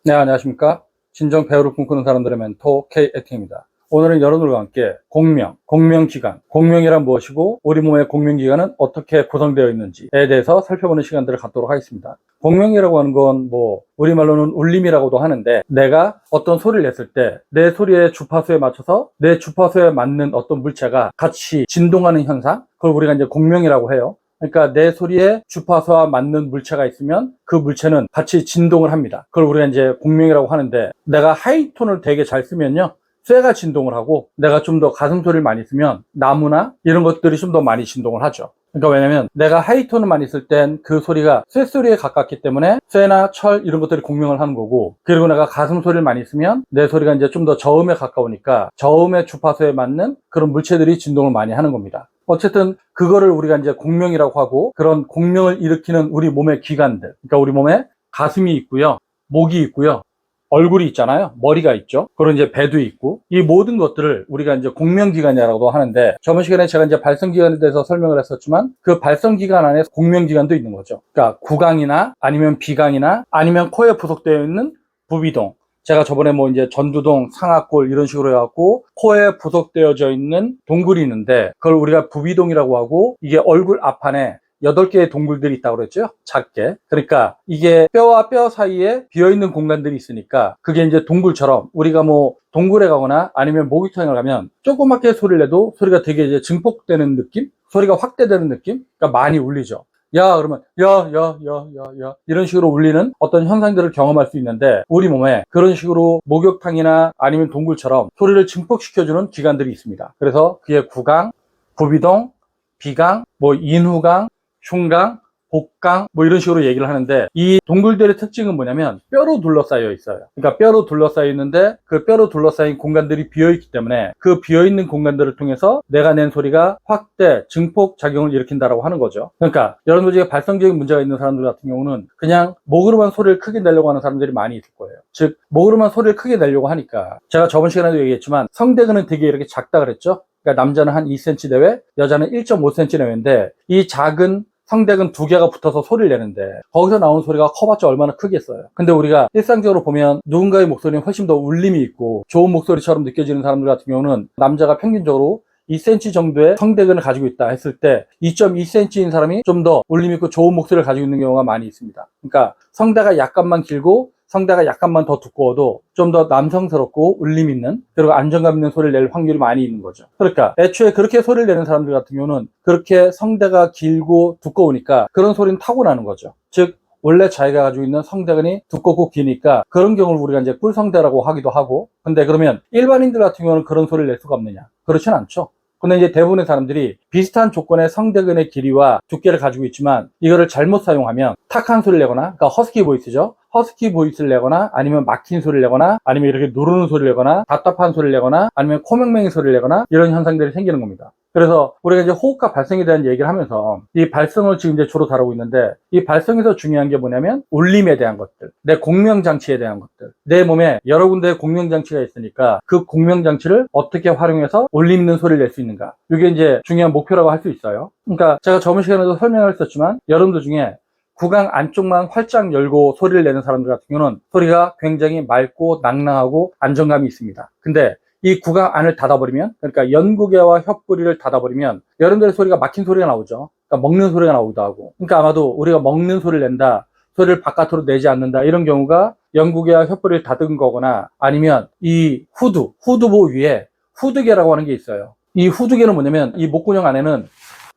네, 안녕하십니까. 진정 배우를 꿈꾸는 사람들의 멘토 K에팅입니다. 오늘은 여러분들과 함께 공명기관, 공명이란 무엇이고 우리 몸의 공명기관은 어떻게 구성되어 있는지에 대해서 살펴보는 시간들을 갖도록 하겠습니다. 공명이라고 하는 건 우리말로는 울림이라고도 하는데, 내가 어떤 소리를 냈을 때 내 소리의 주파수에 맞춰서 내 주파수에 맞는 어떤 물체가 같이 진동하는 현상, 그걸 우리가 이제 공명이라고 해요. 그러니까 내 소리에 주파수와 맞는 물체가 있으면 그 물체는 같이 진동을 합니다. 그걸 우리가 이제 공명이라고 하는데, 내가 하이톤을 되게 잘 쓰면요, 쇠가 진동을 하고, 내가 좀 더 가슴 소리를 많이 쓰면 나무나 이런 것들이 좀 더 많이 진동을 하죠. 그러니까 왜냐면 내가 하이톤을 많이 쓸 땐 그 소리가 쇠 소리에 가깝기 때문에 쇠나 철 이런 것들이 공명을 하는 거고, 그리고 내가 가슴 소리를 많이 쓰면 내 소리가 이제 좀 더 저음에 가까우니까 저음의 주파수에 맞는 그런 물체들이 진동을 많이 하는 겁니다. 어쨌든 그거를 우리가 이제 공명이라고 하고, 그런 공명을 일으키는 우리 몸의 기관들, 그러니까 우리 몸에 가슴이 있고요, 목이 있고요, 얼굴이 있잖아요. 머리가 있죠. 그런 이제 배도 있고, 이 모든 것들을 우리가 이제 공명기관이라고도 하는데, 저번 시간에 제가 이제 발성기관에 대해서 설명을 했었지만, 그 발성기관 안에 공명기관도 있는 거죠. 그러니까 구강이나 아니면 비강이나 아니면 코에 부속되어 있는 부비동, 제가 저번에 이제 전두동, 상악골 이런 식으로 해갖고 코에 부속되어져 있는 동굴이 있는데, 그걸 우리가 부비동이라고 하고, 이게 얼굴 앞판에 8개의 동굴들이 있다고 그랬죠? 작게. 그러니까 이게 뼈와 뼈 사이에 비어있는 공간들이 있으니까, 그게 이제 동굴처럼 우리가 동굴에 가거나 아니면 목욕탕에 가면 조그맣게 소리를 내도 소리가 되게 이제 증폭되는 느낌? 소리가 확대되는 느낌? 그러니까 많이 울리죠. 야, 그러면 야 이런 식으로 울리는 어떤 현상들을 경험할 수 있는데, 우리 몸에 그런 식으로 목욕탕이나 아니면 동굴처럼 소리를 증폭시켜주는 기관들이 있습니다. 그래서 그게 구강, 부비동, 비강, 인후강, 흉강, 복강 이런 식으로 얘기를 하는데, 이 동굴들의 특징은 뭐냐면 뼈로 둘러싸여 있어요. 그러니까 뼈로 둘러싸여 있는데, 그 뼈로 둘러싸인 공간들이 비어있기 때문에 그 비어있는 공간들을 통해서 내가 낸 소리가 확대, 증폭 작용을 일으킨다라고 하는 거죠. 그러니까 여러분들 중에 발성적인 문제가 있는 사람들 같은 경우는 그냥 목으로만 소리를 크게 내려고 하는 사람들이 많이 있을 거예요. 즉, 목으로만 소리를 크게 내려고 하니까, 제가 저번 시간에도 얘기했지만 성대근은 되게 이렇게 작다 그랬죠. 그러니까 남자는 한 2cm 내외, 여자는 1.5cm 내외인데, 이 작은 성대근 2개가 붙어서 소리를 내는데 거기서 나오는 소리가 커봤자 얼마나 크겠어요. 근데 우리가 일상적으로 보면 누군가의 목소리는 훨씬 더 울림이 있고 좋은 목소리처럼 느껴지는 사람들 같은 경우는, 남자가 평균적으로 2cm 정도의 성대근을 가지고 있다 했을 때 2.2cm인 사람이 좀 더 울림 있고 좋은 목소리를 가지고 있는 경우가 많이 있습니다. 그러니까 성대가 약간만 길고 성대가 약간만 더 두꺼워도 좀 더 남성스럽고 울림 있는, 그리고 안정감 있는 소리를 낼 확률이 많이 있는 거죠. 그러니까 애초에 그렇게 소리를 내는 사람들 같은 경우는 그렇게 성대가 길고 두꺼우니까 그런 소리는 타고나는 거죠. 즉, 원래 자기가 가지고 있는 성대근이 두껍고 기니까 그런 경우를 우리가 이제 꿀성대라고 하기도 하고. 근데 그러면 일반인들 같은 경우는 그런 소리를 낼 수가 없느냐? 그렇진 않죠. 근데 이제 대부분의 사람들이 비슷한 조건의 성대근의 길이와 두께를 가지고 있지만 이거를 잘못 사용하면 탁한 소리를 내거나, 그러니까 허스키 보이스죠. 허스키 보이스를 내거나, 아니면 막힌 소리를 내거나, 아니면 이렇게 누르는 소리를 내거나, 답답한 소리를 내거나, 아니면 코맹맹이 소리를 내거나, 이런 현상들이 생기는 겁니다. 그래서 우리가 이제 호흡과 발성에 대한 얘기를 하면서 이 발성을 지금 이제 주로 다루고 있는데, 이 발성에서 중요한 게 뭐냐면 울림에 대한 것들, 내 공명장치에 대한 것들, 내 몸에 여러 군데의 공명장치가 있으니까 그 공명장치를 어떻게 활용해서 울림 있는 소리를 낼 수 있는가, 이게 이제 중요한 목표라고 할 수 있어요. 그러니까 제가 저번 시간에도 설명을 했었지만, 여러분들 중에 구강 안쪽만 활짝 열고 소리를 내는 사람들 같은 경우는 소리가 굉장히 맑고 낭랑하고 안정감이 있습니다. 근데 이 구강 안을 닫아버리면, 그러니까 연구개와 혓부리를 닫아버리면 여러분들의 소리가 막힌 소리가 나오죠. 그러니까 먹는 소리가 나오기도 하고. 그러니까 아마도 우리가 먹는 소리를 낸다, 소리를 바깥으로 내지 않는다, 이런 경우가 연구개와 혓부리를 닫은 거거나, 아니면 이 후두부 위에 후두개라고 하는 게 있어요. 이 후두개는 뭐냐면, 이 목구녕 안에는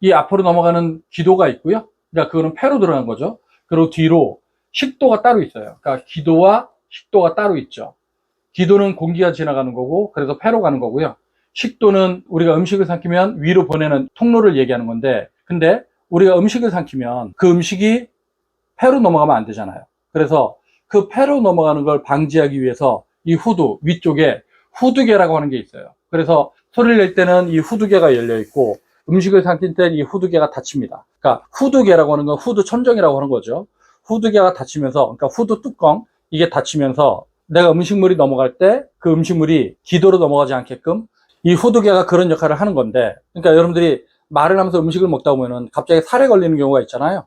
이 앞으로 넘어가는 기도가 있고요. 그러니까 그거는 폐로 들어간 거죠. 그리고 뒤로 식도가 따로 있어요. 그러니까 기도와 식도가 따로 있죠. 기도는 공기가 지나가는 거고, 그래서 폐로 가는 거고요. 식도는 우리가 음식을 삼키면 위로 보내는 통로를 얘기하는 건데, 근데 우리가 음식을 삼키면 그 음식이 폐로 넘어가면 안 되잖아요. 그래서 그 폐로 넘어가는 걸 방지하기 위해서 이 후두 위쪽에 후두개라고 하는 게 있어요. 그래서 소리를 낼 때는 이 후두개가 열려 있고, 음식을 삼킬 때 이 후두개가 닫힙니다. 그러니까 후두개라고 하는 건 후두 천정이라고 하는 거죠. 후두개가 닫히면서, 그러니까 후두 뚜껑, 이게 닫히면서 내가 음식물이 넘어갈 때 그 음식물이 기도로 넘어가지 않게끔 이 후두개가 그런 역할을 하는 건데, 그러니까 여러분들이 말을 하면서 음식을 먹다 보면은 갑자기 살에 걸리는 경우가 있잖아요.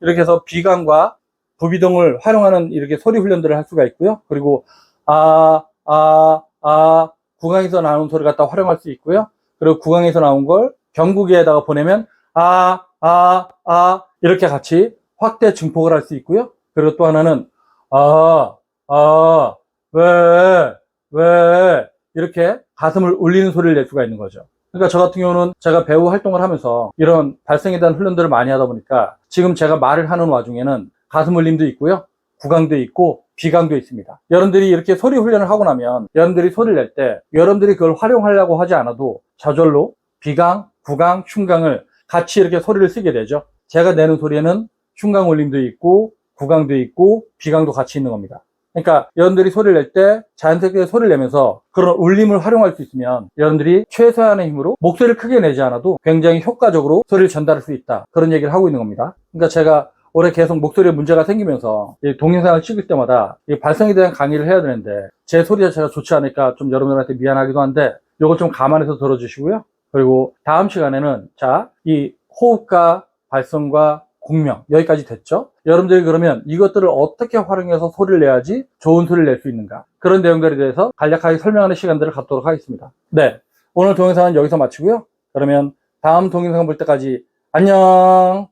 이렇게 해서 비강과 부비동을 활용하는 이렇게 소리 훈련들을 할 수가 있고요. 그리고 구강에서 나오는 소리 갖다 활용할 수 있고요. 그리고 구강에서 나온 걸 경구기에다가 보내면 이렇게 같이 확대 증폭을 할 수 있고요. 그리고 또 하나는 왜 이렇게 가슴을 울리는 소리를 낼 수가 있는 거죠. 그러니까 저 같은 경우는 제가 배우 활동을 하면서 이런 발성에 대한 훈련들을 많이 하다 보니까 지금 제가 말을 하는 와중에는 가슴 울림도 있고요, 구강도 있고 비강도 있습니다. 여러분들이 이렇게 소리 훈련을 하고 나면 여러분들이 소리를 낼 때 여러분들이 그걸 활용하려고 하지 않아도 저절로 비강, 구강, 흉강을 같이 이렇게 소리를 쓰게 되죠. 제가 내는 소리에는 흉강 울림도 있고 구강도 있고 비강도 같이 있는 겁니다. 그러니까 여러분들이 소리를 낼 때 자연스럽게 소리를 내면서 그런 울림을 활용할 수 있으면 여러분들이 최소한의 힘으로 목소리를 크게 내지 않아도 굉장히 효과적으로 소리를 전달할 수 있다, 그런 얘기를 하고 있는 겁니다. 그러니까 제가 올해 계속 목소리에 문제가 생기면서 이 동영상을 찍을 때마다 이 발성에 대한 강의를 해야 되는데 제 소리 자체가 좋지 않으니까 좀 여러분들한테 미안하기도 한데 이거 좀 감안해서 들어주시고요. 그리고 다음 시간에는 이 호흡과 발성과 공명, 여기까지 됐죠? 여러분들이 그러면 이것들을 어떻게 활용해서 소리를 내야지 좋은 소리를 낼 수 있는가, 그런 내용들에 대해서 간략하게 설명하는 시간들을 갖도록 하겠습니다. 네, 오늘 동영상은 여기서 마치고요. 그러면 다음 동영상 볼 때까지 안녕.